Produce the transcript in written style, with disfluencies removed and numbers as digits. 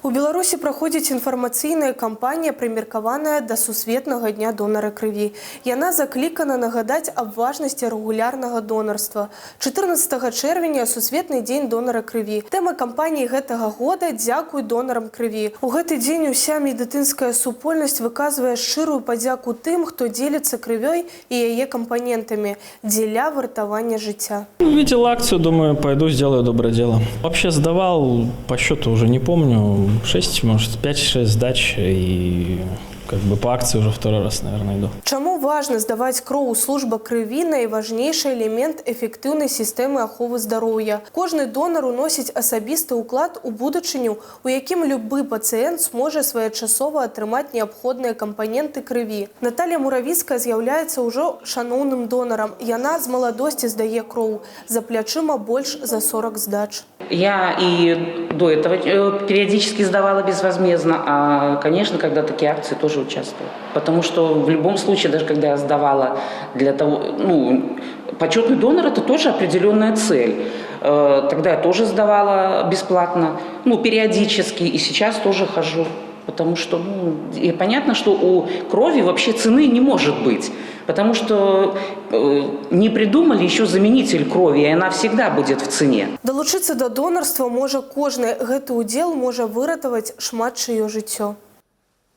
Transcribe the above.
У Беларусі праходзіць інфармацыйная кампанія, прымеркаваная да сусветнага дня донара крыві. Яна заклікана нагадаць аб важнасці рэгулярнага донарства. 14 чэрвеня – сусветны дзень донара крыві. Тэма кампаніі гэтага года «Дзякуй донарам крыві». У гэты дзень уся медыцынская супольнасць выказвае шчырую падзяку тым, хто дзеліцца крывёй і яе компонентамі дзеля выратавання жыцця. Увидел акцию, думаю, пойду сделаю доброе дело. Вообще сдавал, по счету уже не помню, 6, может, 5-6 сдач, и как бы по акции уже второй раз, наверное, иду. Чаму важна здаваць кроў? Служба крыві – найважнейшы элемент эфектыўнай сістэмы аховы здароўя. Кожны донар уносіць асабісты ўклад у будучыню, у якім любы пацыент зможа своечасова атрымаць неабходныя кампаненты крыві. Наталья Муравіцкая з'яўляецца ўжо шаноўным донарам. Яна з маладосці здае кроў. За плячыма больш за 40 сдач. Я и до этого периодически сдавала безвозмездно, а, конечно, когда такие акции, тоже участвую. Потому что в любом случае, даже когда я сдавала для того, почетный донор – это тоже определенная цель. Тогда я тоже сдавала бесплатно, периодически, и сейчас тоже хожу. Потому что, и понятно, что у крови вообще цены не может быть. Потому что не придумали еще заменитель крови, и она всегда будет в цене. Долучыцца до донарства можа кожны. Гэты ўдзел можа выратаваць шмат чыё жыццё.